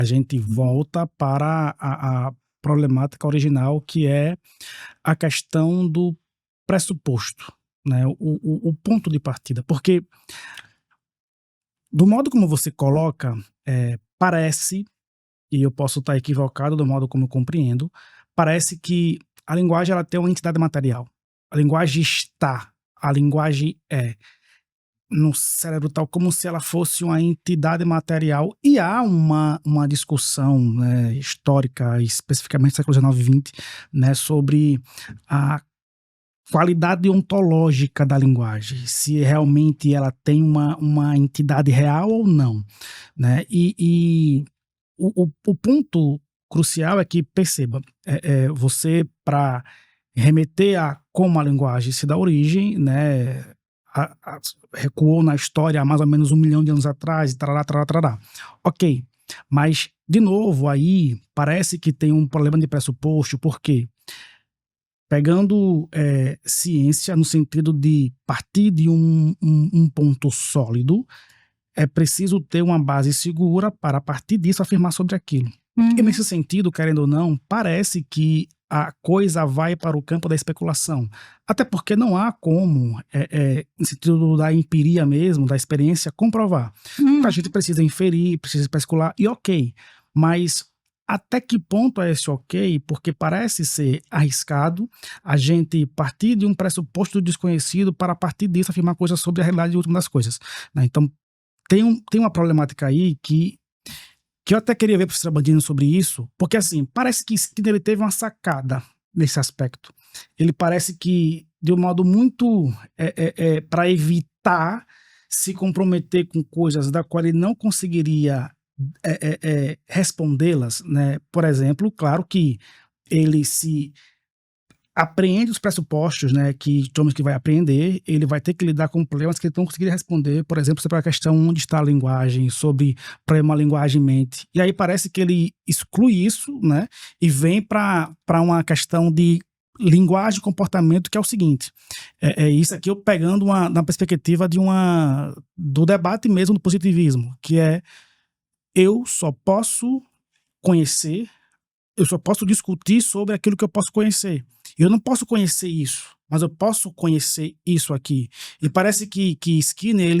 A gente volta para a problemática original, que é a questão do pressuposto, né, o ponto de partida. Porque, do modo como você coloca, parece, e eu posso estar equivocado do modo como eu compreendo, parece que a linguagem ela tem uma entidade material. A linguagem está, a linguagem é no cérebro tal como se ela fosse uma entidade material, e há uma discussão, né, histórica, especificamente século XIX e XX, né, sobre a qualidade ontológica da linguagem, se realmente ela tem uma entidade real ou não, né? E o ponto crucial é que, perceba, você, para remeter a como a linguagem se dá origem, né, recuou na história há mais ou menos 1 milhão de anos atrás, e tarará, tarará, tarará. Ok, mas, de novo, aí parece que tem um problema de pressuposto, porque pegando ciência no sentido de partir de um ponto sólido, é preciso ter uma base segura para, a partir disso, afirmar sobre aquilo. E Uhum. nesse sentido, querendo ou não, parece que a coisa vai para o campo da especulação. Até porque não há como, no sentido da empiria mesmo, da experiência, comprovar. A Uhum. gente precisa inferir, precisa especular, e ok. Mas até que ponto é esse ok? Porque parece ser arriscado a gente partir de um pressuposto desconhecido para, a partir disso, afirmar coisas sobre a realidade última das coisas, né? Então, tem uma problemática aí que eu até queria ver o professor Bandini sobre isso, porque assim, parece que Skinner ele teve uma sacada nesse aspecto. Ele parece que, de um modo muito para evitar se comprometer com coisas da qual ele não conseguiria respondê-las, né? Por exemplo, claro que ele se apreende os pressupostos, né, que Chomsky vai apreender, ele vai ter que lidar com problemas que ele não conseguiria responder, por exemplo, sobre a questão onde está a linguagem, sobre problema linguagem-mente. E aí parece que ele exclui isso, né, e vem para uma questão de linguagem e comportamento, que é o seguinte, isso aqui eu pegando na perspectiva do debate mesmo do positivismo, que é eu só posso conhecer, eu só posso discutir sobre aquilo que eu posso conhecer. Eu não posso conhecer isso, mas eu posso conhecer isso aqui. E parece que Skinner,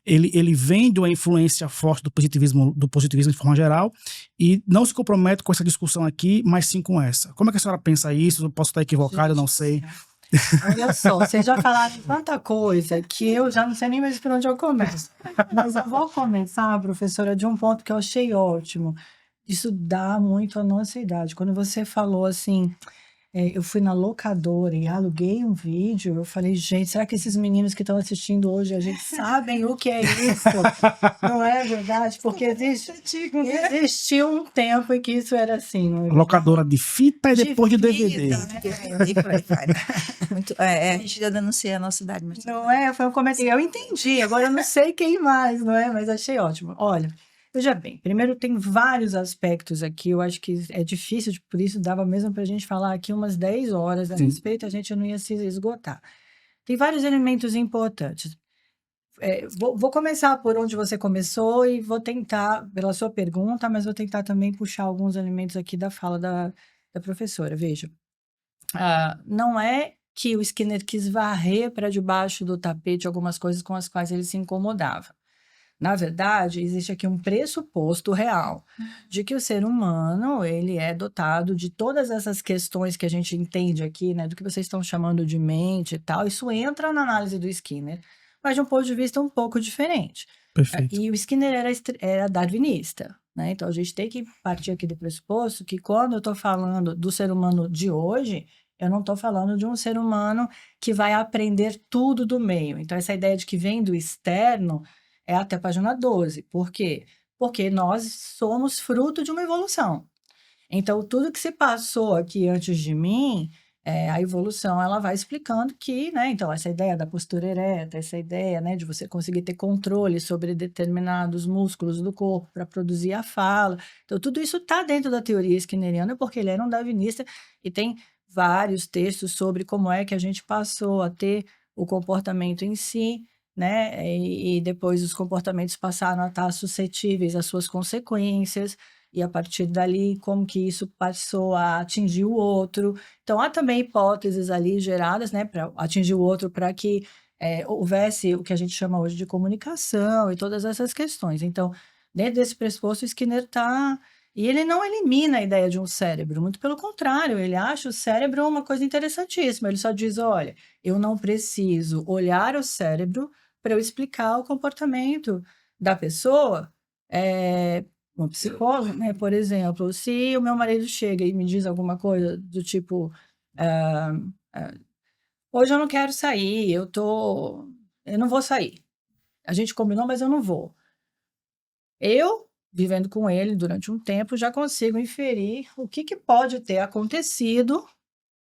ele vem de uma influência forte do positivismo de forma geral, e não se compromete com essa discussão aqui, mas sim com essa. Como é que a senhora pensa isso? Eu posso estar equivocado, eu Gente não do sei. céu. Olha só, vocês já falaram tanta coisa que eu já não sei nem mais por onde eu começo. Mas eu vou começar, professora, de um ponto que eu achei ótimo. Isso dá muito a nossa idade. Quando você falou assim, eu fui na locadora e aluguei um vídeo, eu falei, gente, será que esses meninos que estão assistindo hoje, a gente sabem o que é isso? Não é verdade? Porque existiu um tempo em que isso era assim, não é verdade? Locadora de fita e De depois de vida, DVD. né? E por aí vai, né? A gente já denuncia a nossa idade, mas Não é? Foi um comentário. Eu entendi, agora eu não sei quem mais, não é? Mas achei ótimo. Olha, veja bem, primeiro tem vários aspectos aqui, eu acho que é difícil, por isso dava mesmo para a gente falar aqui umas 10 horas a Sim. respeito, a gente não ia se esgotar. Tem vários elementos importantes. Vou começar por onde você começou e vou tentar, pela sua pergunta, mas vou tentar também puxar alguns elementos aqui da fala da professora. Veja, não é que o Skinner quis varrer para debaixo do tapete algumas coisas com as quais ele se incomodava. Na verdade, existe aqui um pressuposto real de que o ser humano ele é dotado de todas essas questões que a gente entende aqui, né, do que vocês estão chamando de mente e tal. Isso entra na análise do Skinner, mas de um ponto de vista um pouco diferente. Perfeito. E o Skinner era darwinista, né? Então a gente tem que partir aqui do pressuposto que quando eu estou falando do ser humano de hoje, eu não estou falando de um ser humano que vai aprender tudo do meio. Então essa ideia de que vem do externo é até a página 12. Por quê? Porque nós somos fruto de uma evolução. Então, tudo que se passou aqui antes de mim, a evolução ela vai explicando que, né? Então, essa ideia da postura ereta, essa ideia, né, de você conseguir ter controle sobre determinados músculos do corpo para produzir a fala. Então, tudo isso está dentro da teoria skinneriana, porque ele era um darwinista e tem vários textos sobre como é que a gente passou a ter o comportamento em si, né? E depois os comportamentos passaram a estar suscetíveis às suas consequências, e a partir dali, como que isso passou a atingir o outro. Então, há também hipóteses ali geradas, né, para atingir o outro, para que houvesse o que a gente chama hoje de comunicação e todas essas questões. Então, dentro desse pressuposto, o Skinner está. E ele não elimina a ideia de um cérebro, muito pelo contrário, ele acha o cérebro uma coisa interessantíssima. Ele só diz: olha, eu não preciso olhar o cérebro para eu explicar o comportamento da pessoa. Um psicólogo, né, por exemplo, se o meu marido chega e me diz alguma coisa do tipo, ah, ah, hoje eu não quero sair, eu não vou sair. A gente combinou, mas eu não vou. Eu, vivendo com ele durante um tempo, já consigo inferir o que pode ter acontecido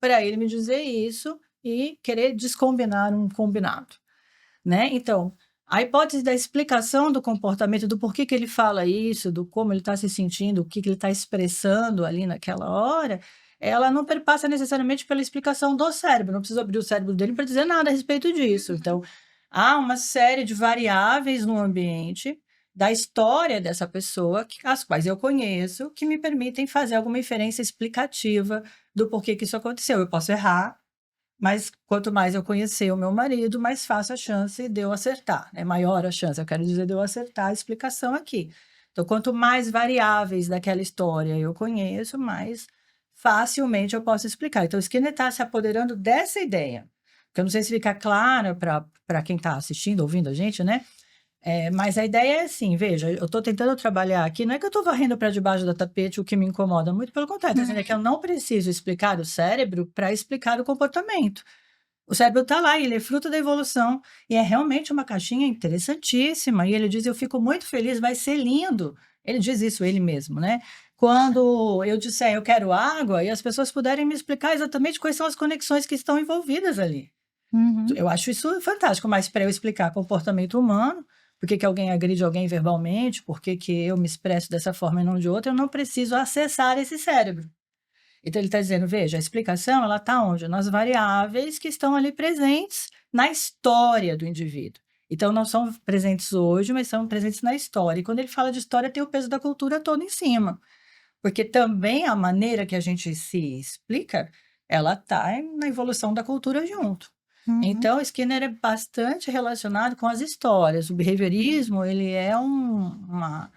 para ele me dizer isso e querer descombinar um combinado, né? Então, a hipótese da explicação do comportamento, do porquê que ele fala isso, do como ele está se sentindo, o que ele está expressando ali naquela hora, ela não perpassa necessariamente pela explicação do cérebro. Não preciso abrir o cérebro dele para dizer nada a respeito disso. Então, há uma série de variáveis no ambiente da história dessa pessoa, as quais eu conheço, que me permitem fazer alguma inferência explicativa do porquê que isso aconteceu. Eu posso errar, mas quanto mais eu conhecer o meu marido, mais fácil a chance de eu acertar. É maior a chance, eu quero dizer, de eu acertar a explicação aqui. Então, quanto mais variáveis daquela história eu conheço, mais facilmente eu posso explicar. Então, o Skinner está se apoderando dessa ideia, que eu não sei se fica claro para quem está assistindo, ouvindo a gente, né? Mas a ideia é assim, veja, eu estou tentando trabalhar aqui, não é que eu estou varrendo para debaixo do tapete o que me incomoda, muito pelo contrário, é que eu não preciso explicar o cérebro para explicar o comportamento. O cérebro está lá, ele é fruto da evolução, e é realmente uma caixinha interessantíssima, e ele diz, eu fico muito feliz, vai ser lindo. Ele diz isso, ele mesmo, né? Quando eu disser, eu quero água, e as pessoas puderem me explicar exatamente quais são as conexões que estão envolvidas ali. Eu acho isso fantástico, mas para eu explicar comportamento humano, por que alguém agride alguém verbalmente, por que eu me expresso dessa forma e não de outra, eu não preciso acessar esse cérebro. Então, ele está dizendo, veja, a explicação ela está onde? Nas variáveis que estão ali presentes na história do indivíduo. Então, não são presentes hoje, mas são presentes na história. E quando ele fala de história, tem o peso da cultura todo em cima. Porque também a maneira que a gente se explica, ela está na evolução da cultura junto. Então, Skinner é bastante relacionado com as histórias. O behaviorismo, ele é uma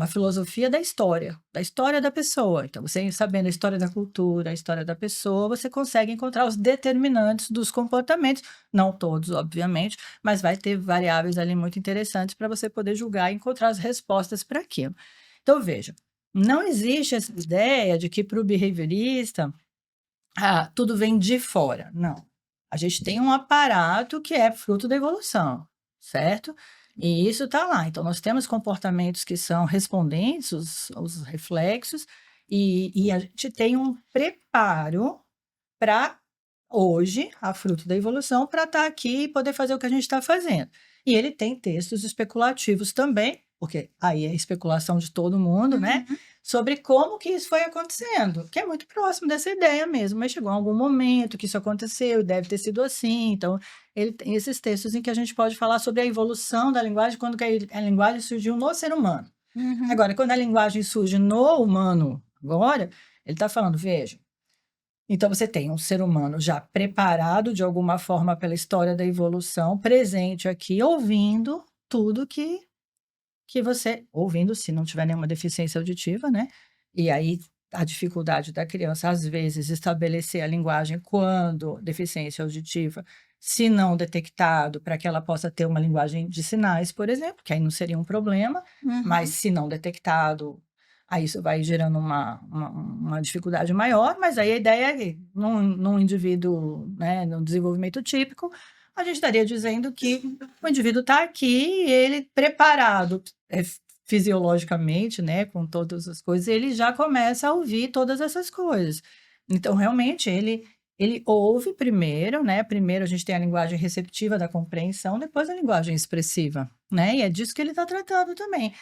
filosofia da história da pessoa. Então, você sabendo a história da cultura, a história da pessoa, você consegue encontrar os determinantes dos comportamentos. Não todos, obviamente, mas vai ter variáveis ali muito interessantes para você poder julgar e encontrar as respostas para aquilo. Então, veja, não existe essa ideia de que para o behaviorista, tudo vem de fora. Não. A gente tem um aparato que é fruto da evolução, certo? E isso está lá. Então, nós temos comportamentos que são respondentes, os reflexos, e a gente tem um preparo para, hoje, a fruto da evolução, para estar aqui e poder fazer o que a gente está fazendo. E ele tem textos especulativos também, porque aí é especulação de todo mundo, né? Sobre como que isso foi acontecendo, que é muito próximo dessa ideia mesmo, mas chegou algum momento que isso aconteceu, deve ter sido assim. Então, ele tem esses textos em que a gente pode falar sobre a evolução da linguagem, quando que a linguagem surgiu no ser humano. Agora, quando a linguagem surge no humano, agora, ele está falando, veja, então você tem um ser humano já preparado de alguma forma pela história da evolução, presente aqui, ouvindo tudo que você, ouvindo, se não tiver nenhuma deficiência auditiva, né? E aí a dificuldade da criança, às vezes, estabelecer a linguagem quando deficiência auditiva, se não detectado, para que ela possa ter uma linguagem de sinais, por exemplo, que aí não seria um problema, mas se não detectado, aí isso vai gerando uma dificuldade maior, mas aí a ideia é que num indivíduo, né, num desenvolvimento típico, a gente estaria dizendo que o indivíduo está aqui, ele preparado fisiologicamente, né, com todas as coisas, ele já começa a ouvir todas essas coisas. Então, realmente, ele ouve primeiro, né? Primeiro a gente tem a linguagem receptiva da compreensão, depois a linguagem expressiva, né? E é disso que ele está tratando também.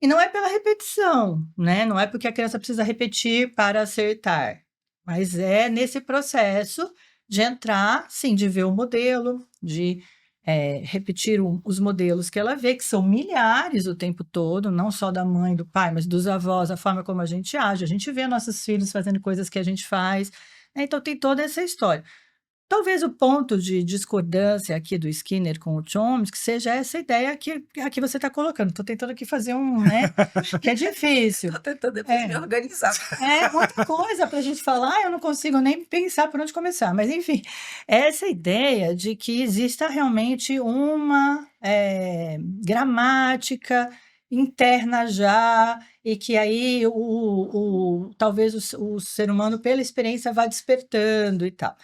E não é pela repetição, né? Não é porque a criança precisa repetir para acertar, mas é nesse processo de entrar, sim, de ver o modelo, de repetir os modelos que ela vê, que são milhares o tempo todo, não só da mãe, do pai, mas dos avós, a forma como a gente age. A gente vê nossos filhos fazendo coisas que a gente faz, né? Então tem toda essa história. Talvez o ponto de discordância aqui do Skinner com o Chomsky seja essa ideia que aqui você está colocando. Estou tentando aqui fazer né? Que é difícil. Estou tentando depois me organizar. É muita coisa para a gente falar, eu não consigo nem pensar por onde começar. Mas, enfim, essa ideia de que exista realmente uma gramática interna já, e que aí talvez o ser humano, pela experiência, vá despertando e tal.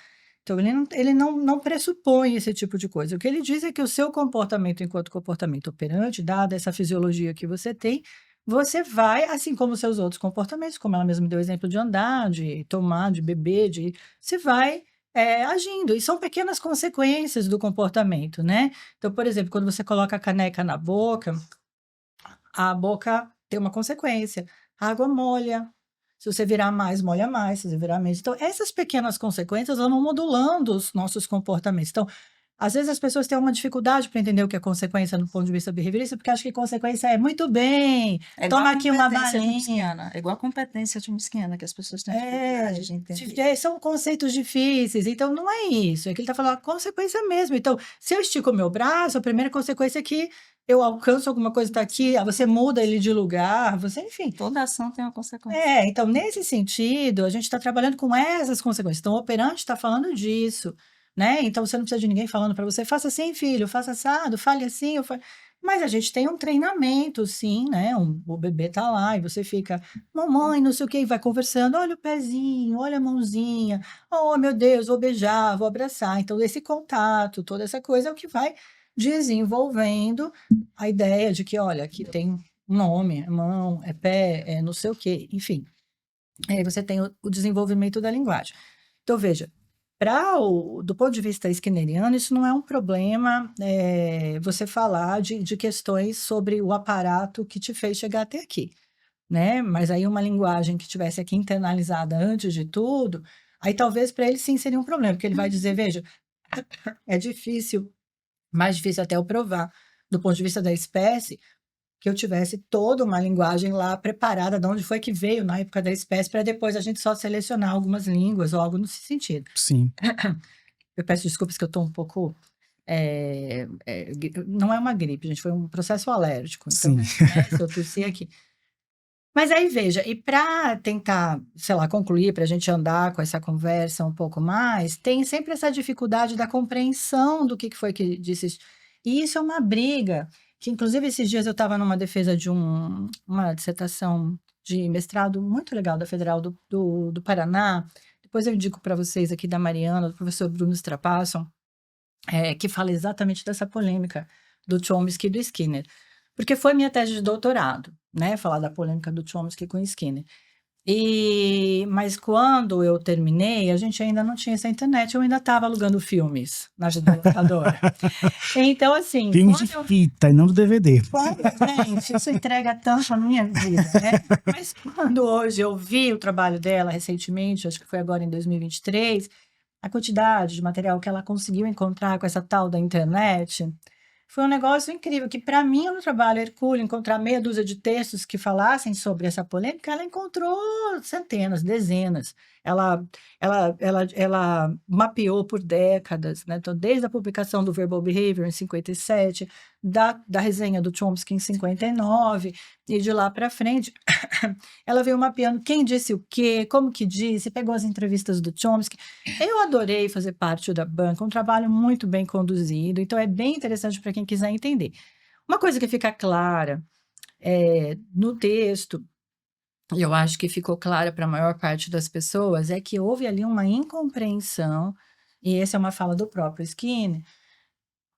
Então, ele não pressupõe esse tipo de coisa. O que ele diz é que o seu comportamento, enquanto comportamento operante, dada essa fisiologia que você tem, você vai, assim como os seus outros comportamentos, como ela mesma deu o exemplo de andar, de tomar, de beber, você vai agindo. E são pequenas consequências do comportamento, né? Então, por exemplo, quando você coloca a caneca na boca, a boca tem uma consequência. A água molha. Se você virar mais, molha mais. Se você virar menos. Então, essas pequenas consequências vão modulando os nossos comportamentos. Então, às vezes as pessoas têm uma dificuldade para entender o que é consequência do ponto de vista behaviorista, porque acham que consequência é muito bem, toma aqui uma balinha. É igual a competência chomskiana, que as pessoas têm dificuldade de entender. São conceitos difíceis, então não é isso. É que ele está falando a consequência mesmo. Então, se eu estico o meu braço, a primeira consequência é que eu alcanço alguma coisa, está aqui, você muda ele de lugar, enfim. Toda ação tem uma consequência. Então, nesse sentido, a gente está trabalhando com essas consequências. Então, o operante está falando disso, né? Então, você não precisa de ninguém falando para você, faça assim, filho, faça assado, fale assim. Mas a gente tem um treinamento, sim, né? O bebê tá lá e você fica, mamãe, não sei o quê, e vai conversando, olha o pezinho, olha a mãozinha, oh, meu Deus, vou beijar, vou abraçar. Então, esse contato, toda essa coisa é o que vai desenvolvendo a ideia de que, olha, aqui tem um nome, é mão, é pé, é não sei o quê, enfim. Aí você tem o desenvolvimento da linguagem. Então, veja, do ponto de vista skinneriano, isso não é um problema você falar de questões sobre o aparato que te fez chegar até aqui, né? Mas aí uma linguagem que tivesse aqui internalizada antes de tudo, aí talvez para ele sim seria um problema, porque ele vai dizer, veja, é difícil, mais difícil até eu provar, do ponto de vista da espécie, que eu tivesse toda uma linguagem lá preparada de onde foi que veio na época da espécie, para depois a gente só selecionar algumas línguas ou algo nesse sentido. Sim. Eu peço desculpas que eu estou um pouco... não é uma gripe, gente, foi um processo alérgico. Então, Sim. Se eu tossi aqui. Mas aí, veja, e para tentar, sei lá, concluir, para a gente andar com essa conversa um pouco mais, tem sempre essa dificuldade da compreensão do que foi que disse. E isso é uma briga, que inclusive esses dias eu estava numa defesa de uma dissertação de mestrado muito legal da Federal do Paraná. Depois eu indico para vocês aqui da Mariana, do professor Bruno Strapasso, que fala exatamente dessa polêmica do Chomsky e do Skinner. Porque foi minha tese de doutorado, né? Falar da polêmica do Chomsky com o Skinner. Mas quando eu terminei, a gente ainda não tinha essa internet, eu ainda estava alugando filmes na videolocadora. Então, assim... Filmes de fita e não do DVD. Gente, isso entrega tanto a minha vida, né? Mas quando hoje eu vi o trabalho dela recentemente, acho que foi agora em 2023, a quantidade de material que ela conseguiu encontrar com essa tal da internet... Foi um negócio incrível, que para mim, no trabalho hercúleo, encontrar meia dúzia de textos que falassem sobre essa polêmica, ela encontrou centenas, dezenas. Ela mapeou por décadas, né? Então, desde a publicação do Verbal Behavior em 57, da resenha do Chomsky em 59, e de lá para frente, ela veio mapeando quem disse o quê, como que disse, pegou as entrevistas do Chomsky. Eu adorei fazer parte da banca, um trabalho muito bem conduzido, então é bem interessante para quem quiser entender. Uma coisa que fica clara no texto, e eu acho que ficou clara para a maior parte das pessoas, é que houve ali uma incompreensão, e essa é uma fala do próprio Skinner,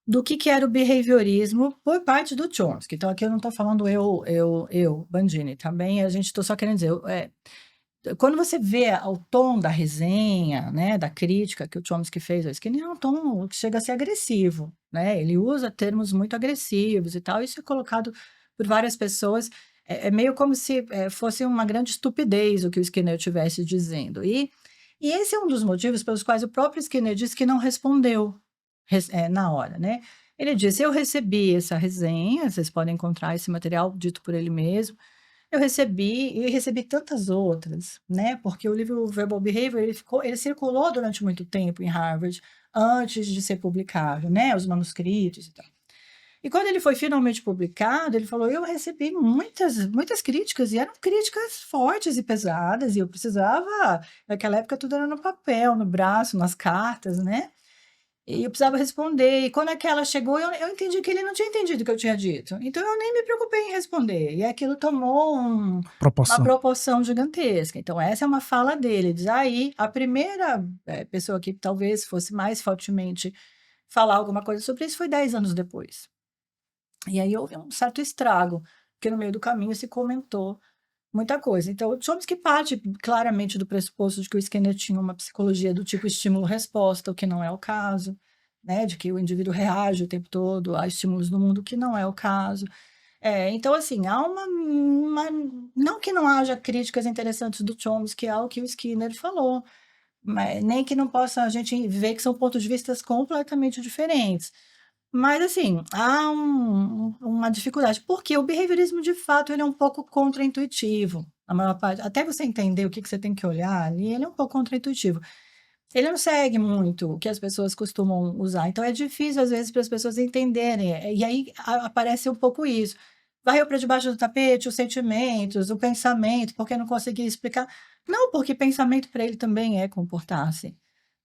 do que era o behaviorismo por parte do Chomsky. Então, aqui eu não estou falando eu, Bandini, também a gente estou só querendo dizer... quando você vê o tom da resenha, né, da crítica que o Chomsky fez ao Skinner, é um tom que chega a ser agressivo, né? Ele usa termos muito agressivos e tal, isso é colocado por várias pessoas, é meio como se fosse uma grande estupidez o que o Skinner estivesse dizendo. E esse é um dos motivos pelos quais o próprio Skinner disse que não respondeu na hora, né? Ele disse: eu recebi essa resenha, vocês podem encontrar esse material dito por ele mesmo. Eu recebi, e recebi tantas outras, né? Porque o livro Verbal Behavior, ele circulou durante muito tempo em Harvard, antes de ser publicado, né? Os manuscritos e tal. E quando ele foi finalmente publicado, ele falou: eu recebi muitas críticas, e eram críticas fortes e pesadas, e eu precisava, naquela época tudo era no papel, no braço, nas cartas, né? E eu precisava responder. E quando aquela chegou, eu entendi que ele não tinha entendido o que eu tinha dito. Então eu nem me preocupei em responder. E aquilo tomou uma Proporção. proporção gigantesca. Então, essa é uma fala dele. Diz aí, a primeira pessoa que talvez fosse mais fortemente falar alguma coisa sobre isso foi 10 anos depois. E aí houve um certo estrago, porque no meio do caminho se comentou muita coisa. Então, o Chomsky parte claramente do pressuposto de que o Skinner tinha uma psicologia do tipo estímulo-resposta, o que não é o caso, né? De que o indivíduo reage o tempo todo a estímulos do mundo, o que não é o caso. Então, assim, há não que não haja críticas interessantes do Chomsky ao que o Skinner falou, mas nem que não possa a gente ver que são pontos de vista completamente diferentes. Mas, assim, há uma dificuldade, porque o behaviorismo, de fato, ele é um pouco contraintuitivo. A maior parte, até você entender o que você tem que olhar ali, ele é um pouco contraintuitivo. Ele não segue muito o que as pessoas costumam usar, então é difícil, às vezes, para as pessoas entenderem. E aí aparece um pouco isso. Varreu para debaixo do tapete os sentimentos, o pensamento, porque não conseguia explicar. Não, porque pensamento para ele também é comportar-se,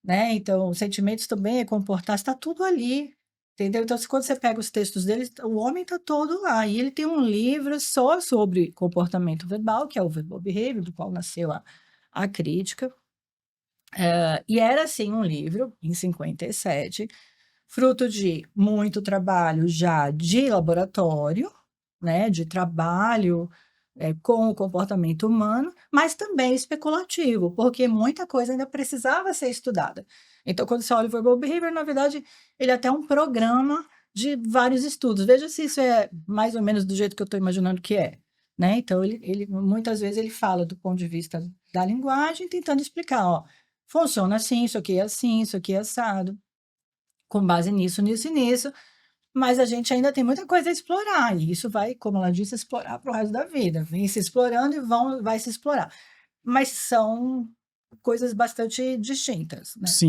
né? Então, sentimentos também é comportar-se, está tudo ali. Entendeu? Então, quando você pega os textos dele, o homem está todo lá. E ele tem um livro só sobre comportamento verbal, que é o Verbal Behavior, do qual nasceu a crítica. E era, assim, um livro, em 57, fruto de muito trabalho já de laboratório, né, de trabalho com o comportamento humano, mas também especulativo, porque muita coisa ainda precisava ser estudada. Então, quando você olha o Verbal Behavior, na verdade, ele é até um programa de vários estudos. Veja se isso é mais ou menos do jeito que eu estou imaginando que é. Né? Então, muitas vezes ele fala do ponto de vista da linguagem, tentando explicar, ó, funciona assim, isso aqui é assado, com base nisso, nisso e nisso, mas a gente ainda tem muita coisa a explorar, e isso vai, como ela disse, explorar para o resto da vida. Vem se explorando e vai se explorar. Mas são coisas bastante distintas, né? Sim.